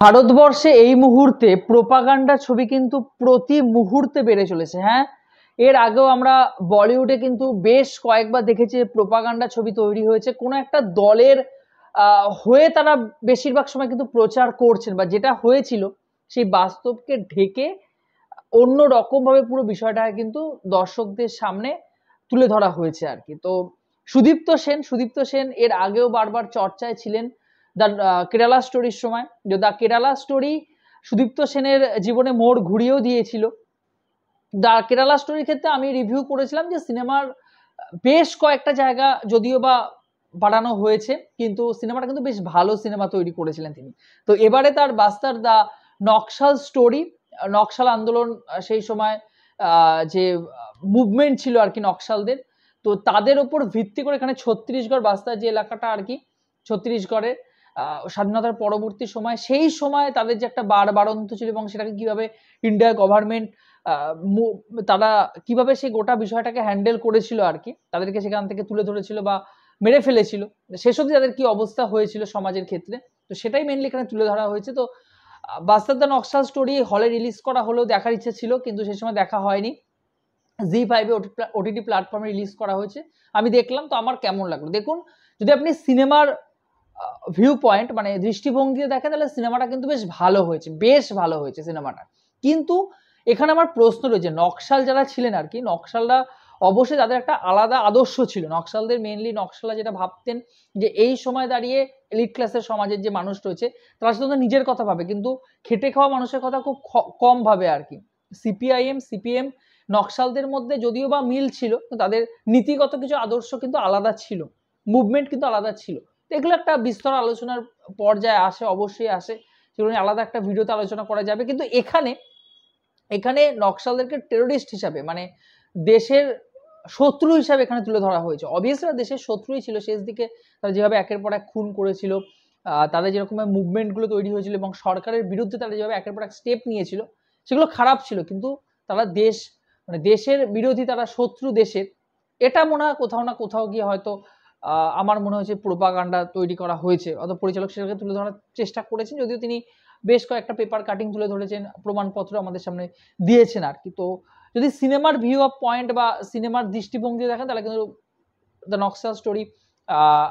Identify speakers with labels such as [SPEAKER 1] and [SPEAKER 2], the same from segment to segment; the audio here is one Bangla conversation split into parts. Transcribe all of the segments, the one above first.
[SPEAKER 1] ভারতবর্ষে এই মুহূর্তে প্রোপাগান্ডা ছবি কিন্তু প্রতি মুহূর্তে বেড়ে চলেছে। হ্যাঁ, এর আগেও আমরা বলিউডে কিন্তু বেশ কয়েকবার দেখেছি প্রোপাগান্ডা ছবি তৈরি হয়েছে কোনো একটা দলের হয়ে তারা বেশিরভাগ সময় কিন্তু প্রচার করছেন, বা যেটা হয়েছিল সেই বাস্তবকে ঢেকে অন্য রকম ভাবে পুরো বিষয়টা কিন্তু দর্শকদের সামনে তুলে ধরা হয়েছে আর কি। তো সুদীপ্ত সেন এর আগেও বারবার চর্চায় ছিলেন দ্য কেরালা স্টোরির সময়। যে দ্য কেরালা স্টোরি সুদীপ্ত সেনের জীবনে মোড় ঘুরিয়েও দিয়েছিল। দ্য কেরালা স্টোরির ক্ষেত্রে আমি রিভিউ করেছিলাম যে সিনেমার বেশ কয়েকটা জায়গা যদিও বা বাড়ানো হয়েছে, কিন্তু সিনেমাটা কিন্তু বেশ ভালো সিনেমা তৈরি করেছিলেন তিনি। তো এবারে তার বাস্তার দ্য নকশাল স্টোরি, নকশাল আন্দোলন, সেই সময় যে মুভমেন্ট ছিল আর কি নকশালদের, তো তাদের উপর ভিত্তি করে এখানে ছত্তিশগড় বাস্তার যে এলাকাটা আর কি, ছত্তিশগড়ের স্বাধীনতার পরবর্তী সময়, সেই সময় তাদের যে একটা বাড়ন্ত ছিল এবং সেটাকে কিভাবে ইন্ডিয়ার গভর্নমেন্ট তারা কিভাবে সেই গোটা বিষয়টাকে হ্যান্ডেল করেছিল আর কি, তাদেরকে সেখান থেকে তুলে ধরেছিল বা মেরে ফেলেছিল, শেষ অবধি তাদের কি অবস্থা হয়েছিল সমাজের ক্ষেত্রে, তো সেটাই মেনলি এখানে তুলে ধরা হয়েছে। তো বাস্তার দ্য নকশাল স্টোরি হলে রিলিজ করা হলেও দেখার ইচ্ছে ছিল, কিন্তু সেই সময় দেখা হয়নি। জি5 ওটিটি প্ল্যাটফর্মে রিলিজ করা হয়েছে, আমি দেখলাম। তো আমার কেমন লাগলো দেখুন, যদি আপনি সিনেমার ভিউ পয়েন্ট মানে দৃষ্টিভঙ্গিতে দেখেন তাহলে সিনেমাটা কিন্তু বেশ ভালো হয়েছে, বেশ ভালো হয়েছে সিনেমাটা। কিন্তু এখানে আমার প্রশ্ন রয়েছে, নকশাল যারা ছিলেন আর কি, নকশালরা অবশ্যই তাদের একটা আলাদা আদর্শ ছিল। নকশালদের মেনলি নকশালরা যেটা ভাবতেন যে এই সময় দাঁড়িয়ে এলিট ক্লাসের সমাজের যে মানুষ রয়েছে তারা শুধু নিজের কথা ভাবে, কিন্তু খেটে খাওয়া মানুষের কথা খুব কম ভাবে আর কি। সিপিএম নকশালদের মধ্যে যদিও বা মিল ছিল, তাদের নীতিগত কিছু আদর্শ কিন্তু আলাদা ছিল, মুভমেন্ট কিন্তু আলাদা ছিল। এগুলো একটা বিস্তর আলোচনার পর্যায়ে আসে, অবশ্যই আসে, সেগুলো নিয়ে আলাদা একটা ভিডিওতে আলোচনা করা যাবে। কিন্তু এখানে নকশালদেরকে টেরোরিস্ট হিসাবে, মানে দেশের শত্রু হিসাবে এখানে তুলে ধরা হয়েছে। অবভিয়াসলি দেশের শত্রুই ছিল শেষ দিকে, তারা যেভাবে একের পর এক খুন করেছিল, তাদের যেরকম মুভমেন্টগুলো তৈরি হয়েছিল এবং সরকারের বিরুদ্ধে তারা যেভাবে একের পর এক স্টেপ নিয়েছিল, সেগুলো খারাপ ছিল। কিন্তু তারা মানে দেশের বিরোধী, তারা শত্রু দেশের, এটা মনে হয় কোথাও না কোথাও গিয়ে হয়তো আমার মনে হয়েছে প্রোপাগান্ডা তৈরি করা হয়েছে, অথবা পরিচালক সেটাকে তুলে ধরার চেষ্টা করেছেন, যদিও তিনি বেশ কয়েকটা পেপার কাটিং তুলে ধরেছেন, প্রমাণপত্র আমাদের সামনে দিয়েছেন আর কি। তো যদি সিনেমার ভিউ অফ পয়েন্ট বা সিনেমার দৃষ্টিভঙ্গি দেখেন তাহলে কিন্তু দ্য নকশাল স্টোরি,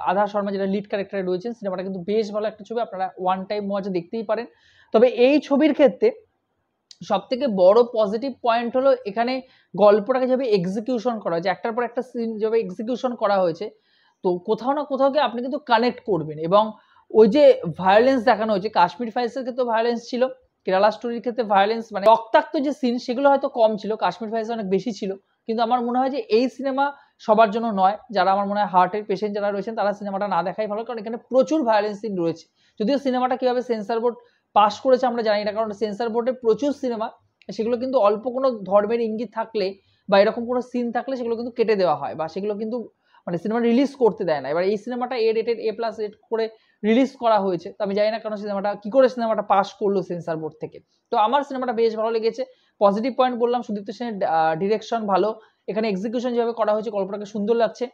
[SPEAKER 1] আধা শর্মা যেটা লিড ক্যারেক্টারে রয়েছেন, সিনেমাটা কিন্তু বেশ ভালো একটা ছবি, আপনারা ওয়ান টাইম ওয়াচে দেখতেই পারেন। তবে এই ছবির ক্ষেত্রে সব থেকে বড় পজিটিভ পয়েন্ট হলো এখানে গল্পটাকে যেভাবে এক্সিকিউশন করা হয়েছে, একটার পর একটা সিন যেভাবে এক্সিকিউশন করা হয়েছে, তো কোথাও না কোথাও গিয়ে আপনি কিন্তু কানেক্ট করবেন। এবং ওই যে ভায়োলেন্স দেখানো হয়েছে, কাশ্মীর ফাইলসের ক্ষেত্রে ভায়োলেন্স ছিল, কেরালা স্টোরির ক্ষেত্রে ভায়োলেন্স মানে রক্তাক্ত যে সিন সেগুলো হয়তো কম ছিল, কাশ্মীর ফাইলস অনেক বেশি ছিল। কিন্তু আমার মনে হয় যে এই সিনেমা সবার জন্য নয়, যারা আমার মনে হয় হার্টের পেশেন্ট যারা রয়েছেন তারা সিনেমাটা না দেখাই ভালো, কারণ এখানে প্রচুর ভায়োলেন্স সিন রয়েছে। যদিও সিনেমাটা কিভাবে সেন্সার বোর্ড পাস করেছে আমরা জানি না, কারণ সেন্সার বোর্ডে প্রচুর সিনেমা সেগুলো কিন্তু অল্প কোনো ধর্মের ইঙ্গিত থাকলে বা এরকম কোনো সিন থাকলে সেগুলো কিন্তু কেটে দেওয়া হয়, বা সেগুলো কিন্তু মানে সিনেমা রিলিজ করতে দেয় না। এবার এই সিনেমাটা A+ রেট করে রিলিজ করা হয়েছে, তো আমি জানি না কারণ সিনেমাটা কি করে সিনেমাটা পাস করলো সেন্সার বোর্ড থেকে। তো আমার সিনেমাটা বেশ ভালো লেগেছে। পজিটিভ পয়েন্ট বললাম, সুদীপ্ত সেনের ডিরেকশন ভালো, এখানে এক্সিকিউশন যেভাবে করা হয়েছে গল্পটাকে সুন্দর লাগছে।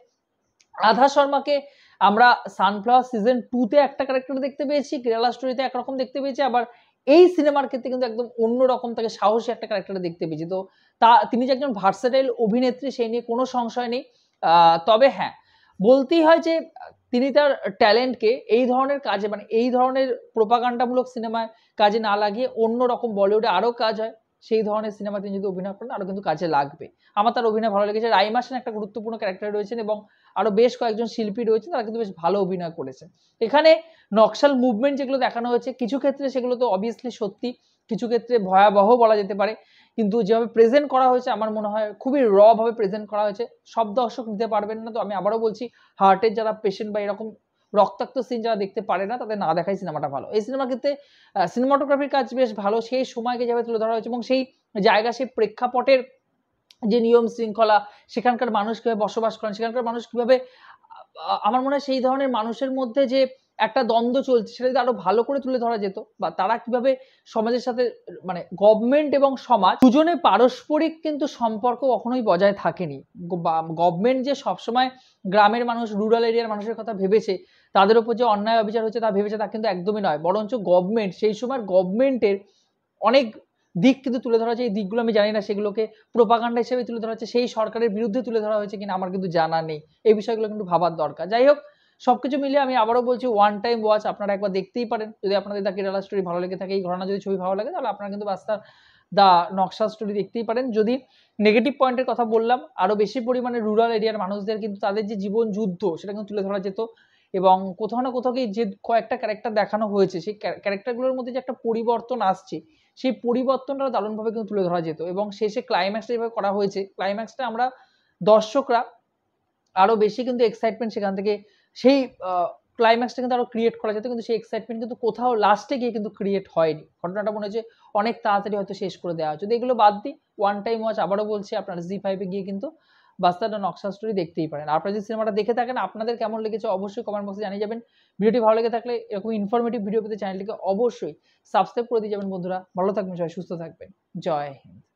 [SPEAKER 1] আধা শর্মাকে আমরা সানফ্লাওয়ার সিজন 2-তে একটা ক্যারেক্টার দেখতে পেয়েছি, কেরালা স্টোরিতে একরকম দেখতে পেয়েছি, আবার এই সিনেমার ক্ষেত্রে কিন্তু একদম অন্যরকম, তাকে সাহসী একটা ক্যারেক্টার দেখতে পেয়েছি। তো তিনি যে একজন ভার্সেটাইল অভিনেত্রী সেই নিয়ে কোনো সংশয় নেই। তবে হ্যাঁ, বলতেই হয় যে তিনি তার ট্যালেন্টকে এই ধরনের কাজে, মানে এই ধরনের প্রোপাগান্ডামূলক সিনেমায় কাজে না লাগিয়ে অন্য রকম বলিউডে আরও কাজ হয় সেই ধরনের সিনেমা তিনি যদি অভিনয় করেন আরও কিন্তু কাজে লাগবে। আমার তার অভিনয় ভালো লেগেছে। রাইমা সেন একটা গুরুত্বপূর্ণ ক্যারেক্টার রয়েছেন এবং আরো বেশ কয়েকজন শিল্পী রয়েছে, তারা কিন্তু বেশ ভালো অভিনয় করেছে। এখানে নকশাল মুভমেন্ট যেগুলো দেখানো হয়েছে কিছু ক্ষেত্রে সেগুলো তো অবভিয়াসলি সত্যি, কিছু ক্ষেত্রে ভয়াবহ বলা যেতে পারে, কিন্তু যেভাবে প্রেজেন্ট করা হয়েছে আমার মনে হয় খুবই র ভাবে প্রেজেন্ট করা হয়েছে। সব দর্শক নিতে পারবেন না, তো আমি আবারও বলছি, হার্টের যারা পেশেন্ট বা এরকম রক্তাক্ত সিন যারা দেখতে পারে না তাদের না দেখাই সিনেমাটা ভালো। এই সিনেমার ক্ষেত্রে সিনেমাটোগ্রাফির কাজ বেশ ভালো, সেই সময়কে যেভাবে তুলে ধরা হয়েছে এবং সেই জায়গা, সেই প্রেক্ষাপটের যে নিয়ম শৃঙ্খলা, সেখানকার মানুষ কিভাবে বসবাস করেন, সেখানকার মানুষ কিভাবে আমার মনে হয় সেই ধরনের মানুষের মধ্যে যে একটা দ্বন্দ্ব চলছে সেটা যদি আরো ভালো করে তুলে ধরা যেত, বা তারা কিভাবে সমাজের সাথে, মানে গভর্নমেন্ট এবং সমাজ দুজনে পারস্পরিক কিন্তু সম্পর্ক কখনোই বজায় থাকেনি। গভর্নমেন্ট যে সবসময় গ্রামের মানুষ, রুরাল এরিয়ার মানুষের কথা ভেবেছে, তাদের উপর যে অন্যায় অবিচার হচ্ছে তা ভেবেছে, তা কিন্তু একদমই নয়। বরঞ্চ গভর্নমেন্ট সেই সময় গভর্নমেন্টের অনেক দিক কিন্তু তুলে ধরা হয়েছে। এই দিকগুলো আমি জানি না, সেগুলোকে প্রোপাগান্ডা হিসেবে তুলে ধরা হচ্ছে, সেই সরকারের বিরুদ্ধে তুলে ধরা হয়েছে কিনা আমার কিন্তু জানা নেই। এই বিষয়গুলো কিন্তু ভাবার দরকার। যাই হোক, সবকিছু মিলিয়ে আমি আবারও বলছি, ওয়ান টাইম ওয়াচ আপনারা একবার দেখতেই পারেন। যদি আপনাদের দ্য কেরালা স্টোরি ভালো লেগে থাকে, এই ঘটনা যদি ছবি ভালো লাগে, তাহলে আপনারা কিন্তু বাস্তার দ্য নকশা স্টোরি দেখতেই পারেন। যদি নেগেটিভ পয়েন্টের কথা বললাম, আরো বেশি পরিমাণে রুরাল এরিয়ার মানুষদের কিন্তু তাদের যে জীবন যুদ্ধ সেটা কিন্তু তুলে ধরা যেত, এবং কোথাও না কোথাও যে কয়েকটা ক্যারেক্টার দেখানো হয়েছে, সেই ক্যারেক্টারগুলোর মধ্যে যে একটা পরিবর্তন আসছে, সেই পরিবর্তনটা দারুণভাবে কিন্তু তুলে ধরা যেত। এবং শেষে ক্লাইম্যাক্সটা যেভাবে করা হয়েছে, ক্লাইম্যাক্সটা আমরা দর্শকরা আরো বেশি কিন্তু এক্সাইটমেন্ট সেখান থেকে, সেই ক্লাইম্যাক্সটা কিন্তু আরো ক্রিয়েট করা যেত, কিন্তু সেই এক্সাইটমেন্ট কিন্তু কোথাও লাস্টে গিয়ে কিন্তু ক্রিয়েট হয়নি। ঘটনাটা মনে হচ্ছে অনেক তাড়াতাড়ি হয়তো শেষ করে দেওয়া হয়। যদি এগুলো বাদ দিই, ওয়ান টাইম ওয়াচ আবারও বলছি, আপনারা জি5-এ গিয়ে কিন্তু বাস্তার দ্য নকশা স্টোরি দেখতেই পারেন। আপনারা যদি সিনেমাটা দেখে থাকেন, আপনাদের কেমন লেগেছে অবশ্যই কমেন্ট বক্সে জানিয়ে যাবেন। ভিডিওটি ভালো লেগে থাকলে, এরকম ইনফরমেটিভ ভিডিও পেতে চ্যানেলটিকে অবশ্যই সাবস্ক্রাইব করে দিয়ে যাবেন বন্ধুরা। ভালো থাকবেন সবাই, সুস্থ থাকবেন। জয় হিন্দ।